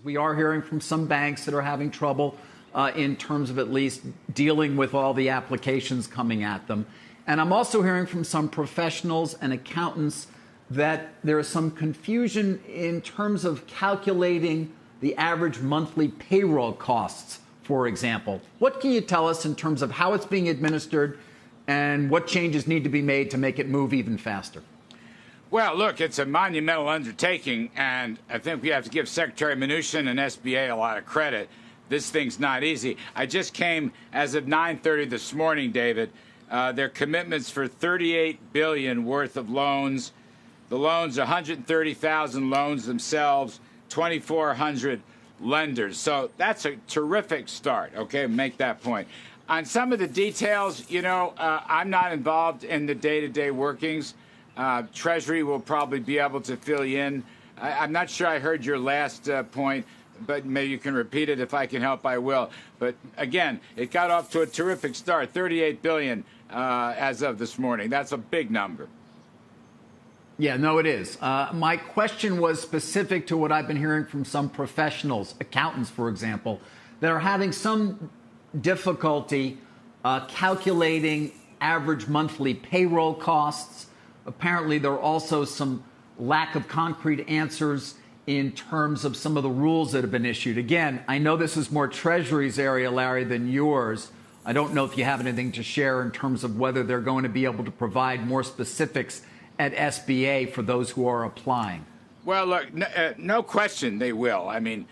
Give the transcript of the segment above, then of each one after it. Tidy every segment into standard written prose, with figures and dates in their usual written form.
We are hearing from some banks that are having trouble in terms of at least dealing with all the applications coming at them. And I'm also hearing from some professionals and accountants that there is some confusion in terms of calculating the average monthly payroll costs, for example. What can you tell us in terms of how it's being administered and what changes need to be made to make it move even faster? Well, look, it's a monumental undertaking, and I think we have to give Secretary Mnuchin and SBA a lot of credit. This thing's not easy. I just came as of 9:30 this morning, David. Their commitments for $38 billion worth of loans. The loans, 130,000 loans themselves, 2,400 lenders. So that's a terrific start, okay? Make that point. On some of the details, I'm not involved in the day-to-day workings. Treasury will probably be able to fill you in. I'm not sure I heard your last point, but maybe you can repeat it. If I can help, I will. But again, it got off to a terrific start, $38 billion as of this morning. That's a big number. Yeah, no, it is. My question was specific to what I've been hearing from some professionals, accountants, for example, that are having some difficulty calculating average monthly payroll costs. Apparently, there are also some lack of concrete answers in terms of some of the rules that have been issued. Again, I know this is more Treasury's area, Larry, than yours. I don't know if you have anything to share in terms of whether they're going to be able to provide more specifics at SBA for those who are applying. Well, look, no question they will. I mean,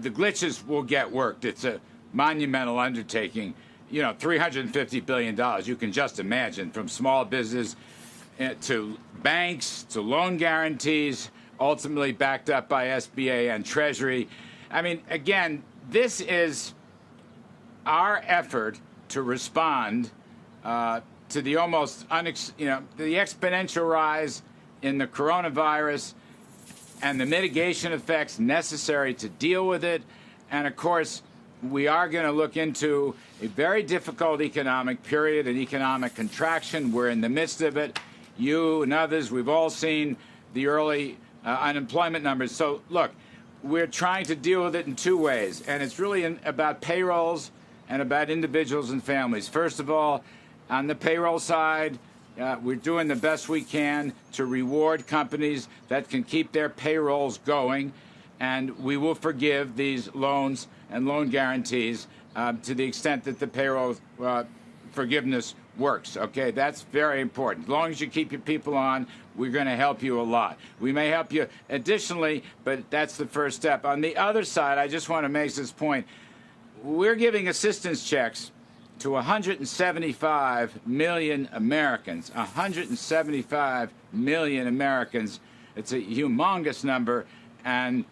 the glitches will get worked. It's a monumental undertaking. $350 billion. You can just imagine, from small business to banks to loan guarantees, ultimately backed up by SBA and Treasury. I mean, again, this is our effort to respond to the almost the exponential rise in the coronavirus and the mitigation effects necessary to deal with it. And of course, we are going to look into a very difficult economic period, an economic contraction. We're in the midst of it. You and others, we've all seen the early unemployment numbers. So look, we're trying to deal with it in two ways. And it's really about payrolls and about individuals and families. First of all, on the payroll side, we're doing the best we can to reward companies that can keep their payrolls going, and we will forgive these loans and loan guarantees to the extent that the payroll forgiveness works. Okay, that's very important. As long as you keep your people on, we're going to help you a lot. We may help you additionally, but that's the first step. On the other side, I just want to make this point. We're giving assistance checks to 175 million Americans. 175 million Americans. It's a humongous number. And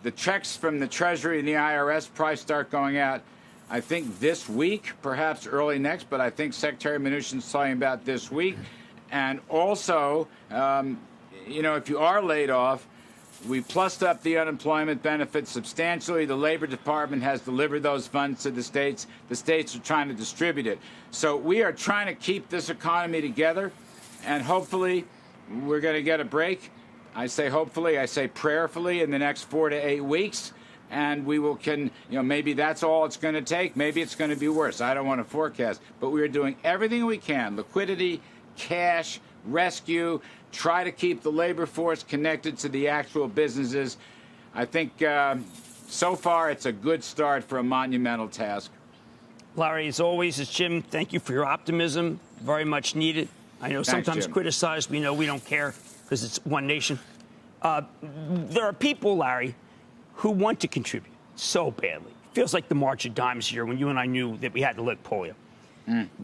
the checks from the Treasury and the IRS probably start going out, I think, this week, perhaps early next. But I think Secretary Mnuchin's talking about this week. And also, if you are laid off, we plussed up the unemployment benefits substantially. The Labor Department has delivered those funds to the states. The states are trying to distribute it. So we are trying to keep this economy together, and hopefully we're going to get a break. I say hopefully, I say prayerfully in the next 4 to 8 weeks, and we maybe that's all it's going to take. Maybe it's going to be worse. I don't want to forecast, but we are doing everything we can. Liquidity, cash, rescue, try to keep the labor force connected to the actual businesses. I think so far it's a good start for a monumental task. Larry, as always, it's Jim. Thank you for your optimism. Very much needed. I know sometimes criticized. We know we don't care because it's one nation. There are people, Larry, who want to contribute so badly. Feels like the March of Dimes here when you and I knew that we had to lick polio.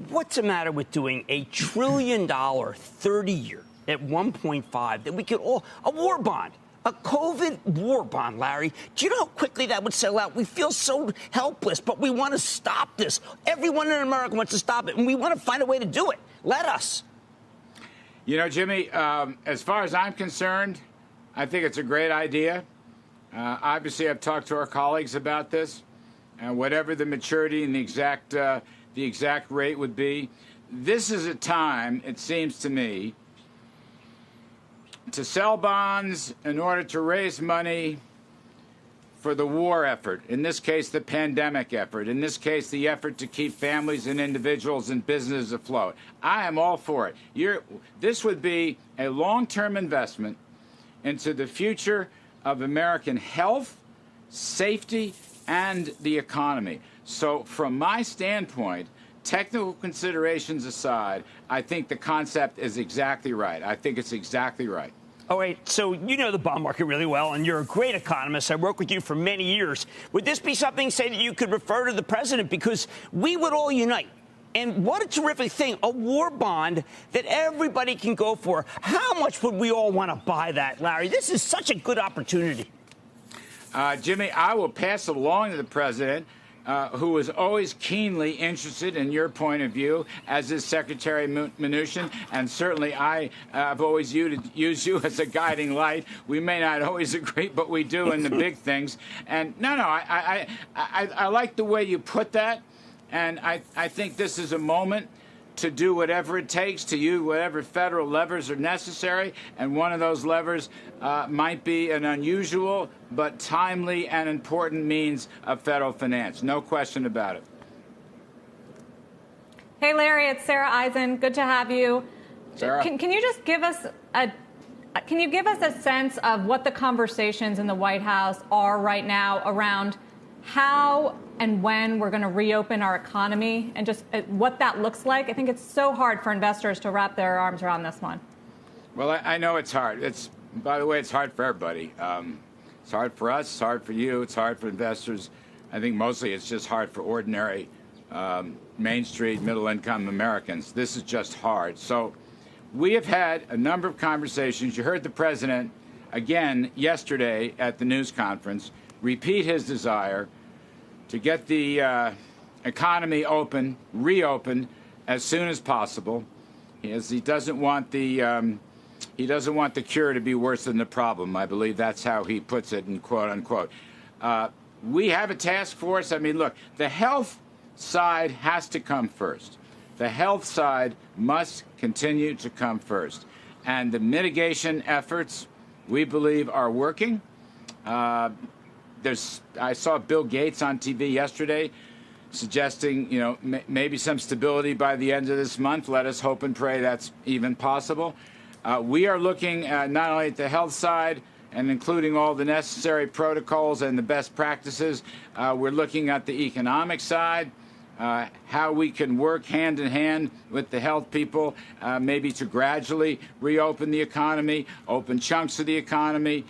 What's the matter with doing a $1 trillion 30-year at 1.5 that we could a war bond, a COVID war bond, Larry? Do you know how quickly that would sell out? We feel so helpless, but we want to stop this. Everyone in America wants to stop it, and we want to find a way to do it. Let us. Jimmy, as far as I'm concerned, I think it's a great idea. Obviously, I've talked to our colleagues about this, and whatever the maturity and the exact rate would be. This is a time, it seems to me, to sell bonds in order to raise money for the war effort, in this case, the pandemic effort, in this case, the effort to keep families and individuals and businesses afloat. I am all for it. This would be a long-term investment into the future of American health, safety, and the economy. So from my standpoint, technical considerations aside, I think the concept is exactly right. I think it's exactly right. All right, so you know the bond market really well, and you're a great economist. I worked with you for many years. Would this be something, say, that you could refer to the president? Because we would all unite. And what a terrific thing, a war bond that everybody can go for. How much would we all want to buy that, Larry? This is such a good opportunity. Jimmy, I will pass along to the president, who is always keenly interested in your point of view, as is Secretary Mnuchin, and certainly I've always used you as a guiding light. We may not always agree, but we do in the big things. And I like the way you put that, and I think this is a moment to do whatever it takes, to use whatever federal levers are necessary, and one of those levers might be an unusual but timely and important means of federal finance. No question about it. Hey, Larry, it's Sarah Eisen. Good to have you. Sarah? Can you just give us a sense of what the conversations in the White House are right now around how and when we're going to reopen our economy and just what that looks like? I think it's so hard for investors to wrap their arms around this one. Well, I know it's hard. By the way, it's hard for everybody. It's hard for us. It's hard for you. It's hard for investors. I think mostly it's just hard for ordinary Main Street, middle-income Americans. This is just hard. So we have had a number of conversations. You heard the president, again, yesterday at the news conference, repeat his desire to get the economy reopened as soon as possible. He doesn't want the cure to be worse than the problem. I believe that's how he puts it, in quote unquote. We have a task force. I mean, look, the health side has to come first. The health side must continue to come first, and the mitigation efforts, we believe, are working. I saw Bill Gates on TV yesterday suggesting, maybe some stability by the end of this month. Let us hope and pray that's even possible. We are looking at not only at the health side and including all the necessary protocols and the best practices. We're looking at the economic side, how we can work hand in hand with the health people, maybe to gradually reopen the economy, open chunks of the economy,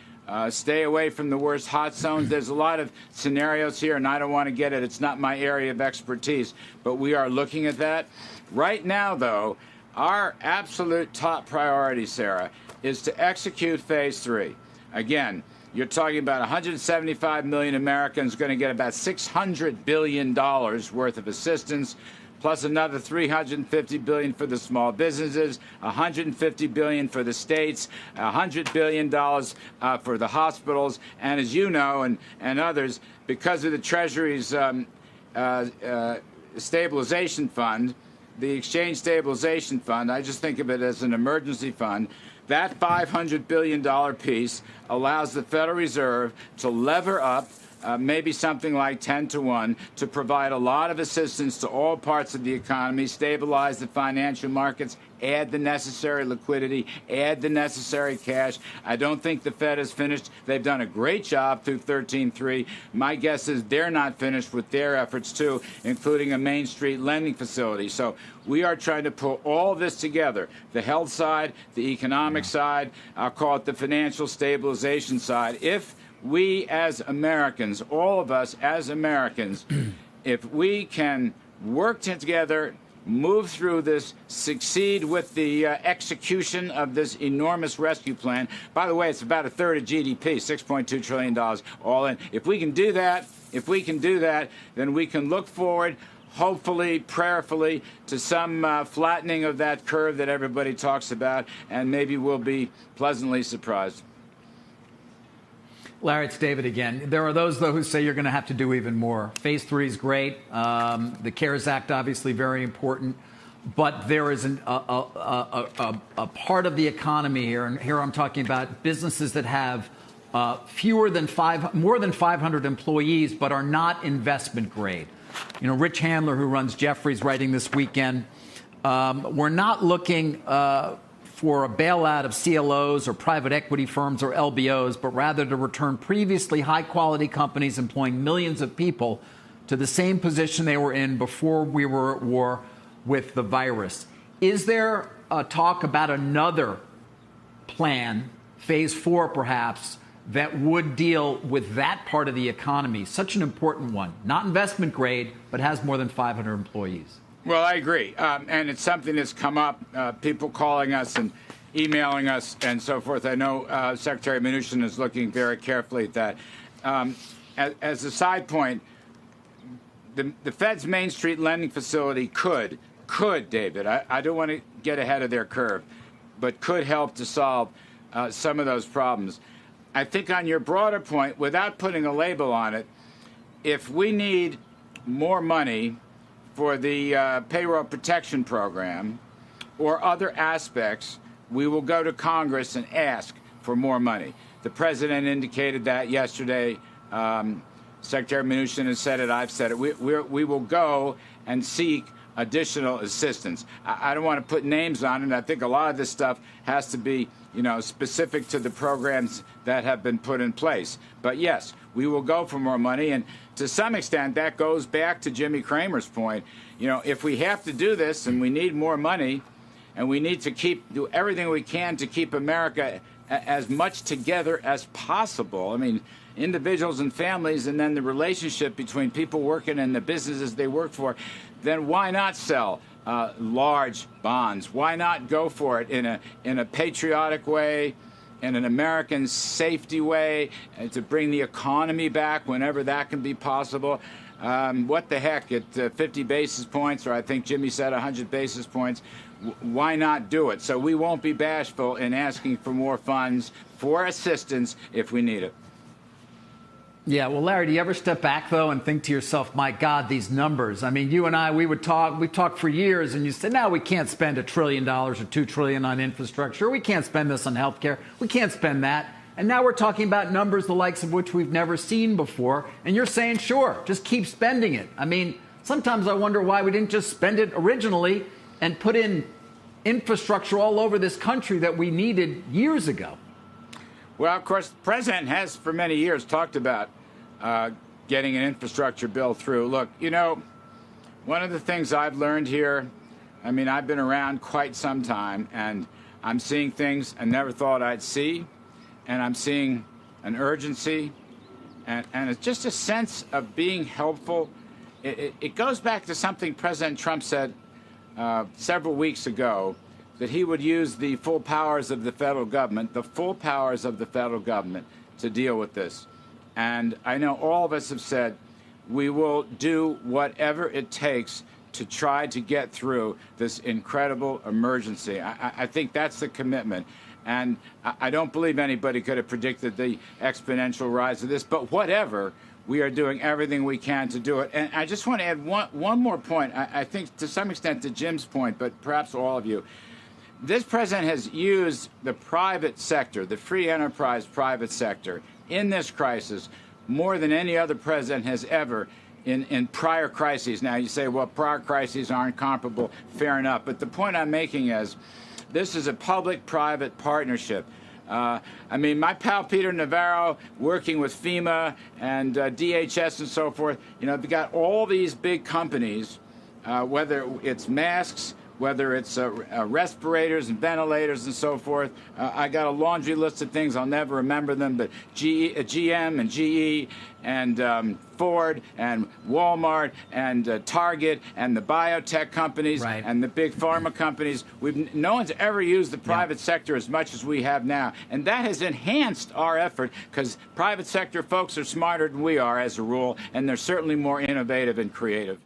stay away from the worst hot zones. There's a lot of scenarios here, and I don't want to get it. It's not my area of expertise, but we are looking at that. Right now, though, our absolute top priority, Sarah, is to execute phase 3. Again, you're talking about 175 million Americans going to get about $600 billion worth of assistance, plus another $350 billion for the small businesses, $150 billion for the states, $100 billion for the hospitals, and as you know, and others, because of the Treasury's stabilization fund, the exchange stabilization fund, I just think of it as an emergency fund. That $500 billion piece allows the Federal Reserve to lever up maybe something like 10 to 1 to provide a lot of assistance to all parts of the economy, stabilize the financial markets, add the necessary liquidity, add the necessary cash. I don't think the Fed is finished. They've done a great job through 13.3. My guess is they're not finished with their efforts, too, including a Main Street lending facility. So we are trying to pull all this together, the health side, the economic side, I'll call it the financial stabilization side. If we as Americans, all of us as Americans, if we can work together, move through this, succeed with the execution of this enormous rescue plan. By the way, it's about a third of GDP, $6.2 trillion all in. If we can do that, then we can look forward, hopefully, prayerfully, to some flattening of that curve that everybody talks about, and maybe we'll be pleasantly surprised. Larry, it's David again. There are those, though, who say you're going to have to do even more. Phase 3 is great. The CARES Act, obviously, very important. But there is a part of the economy here, and here I'm talking about businesses that have more than 500 employees, but are not investment grade. You know, Rich Handler, who runs Jefferies, writing this weekend, we're not looking for a bailout of CLOs or private equity firms or LBOs, but rather to return previously high-quality companies employing millions of people to the same position they were in before we were at war with the virus. Is there a talk about another plan, phase 4 perhaps, that would deal with that part of the economy, such an important one, not investment grade, but has more than 500 employees? Well, I agree. And it's something that's come up, people calling us and emailing us and so forth. I know Secretary Mnuchin is looking very carefully at that. As a side point, the Fed's Main Street lending facility could, David, I don't want to get ahead of their curve, but could help to solve some of those problems. I think on your broader point, without putting a label on it, if we need more money for the payroll protection program or other aspects, we will go to Congress and ask for more money. The president indicated that yesterday. Secretary Mnuchin has said it. I've said it. We will go and seek additional assistance. I don't want to put names on it. I think a lot of this stuff has to be, specific to the programs that have been put in place. But yes, we will go for more money. And to some extent, that goes back to Jimmy Cramer's point. If we have to do this and we need more money and we need to do everything we can to keep America as much together as possible. I mean, individuals and families, and then the relationship between people working in the businesses they work for, then why not sell large bonds? Why not go for it in a patriotic way, in an American safety way, and to bring the economy back whenever that can be possible? What the heck, at 50 basis points, or I think Jimmy said 100 basis points, why not do it? So we won't be bashful in asking for more funds for assistance if we need it. Yeah, well, Larry, do you ever step back, though, and think to yourself, my God, these numbers? I mean, you and I, we talked for years, and you said, no, we can't spend $1 trillion or $2 trillion on infrastructure. We can't spend this on healthcare. We can't spend that. And now we're talking about numbers the likes of which we've never seen before. And you're saying, sure, just keep spending it. I mean, sometimes I wonder why we didn't just spend it originally and put in infrastructure all over this country that we needed years ago. Well, of course, the president has for many years talked about getting an infrastructure bill through. Look, one of the things I've learned here, I mean, I've been around quite some time, and I'm seeing things I never thought I'd see, and I'm seeing an urgency, and it's just a sense of being helpful. It goes back to something President Trump said several weeks ago, that he would use the full powers of the federal government, to deal with this. And I know all of us have said we will do whatever it takes to try to get through this incredible emergency. I think that's the commitment. And I don't believe anybody could have predicted the exponential rise of this. But whatever, we are doing everything we can to do it. And I just want to add one more point. I think to some extent to Jim's point, but perhaps all of you. This president has used the private sector, the free enterprise private sector, in this crisis more than any other president has ever in prior crises. Now, you say, well, prior crises aren't comparable. Fair enough. But the point I'm making is this is a public-private partnership. I mean, my pal Peter Navarro, working with FEMA and DHS and so forth, they've got all these big companies, whether it's masks, whether it's respirators and ventilators and so forth. I got a laundry list of things. I'll never remember them, but GM and GE and Ford and Walmart and Target and the biotech companies and the big pharma companies. No one's ever used the private sector as much as we have now. And that has enhanced our effort because private sector folks are smarter than we are as a rule, and they're certainly more innovative and creative.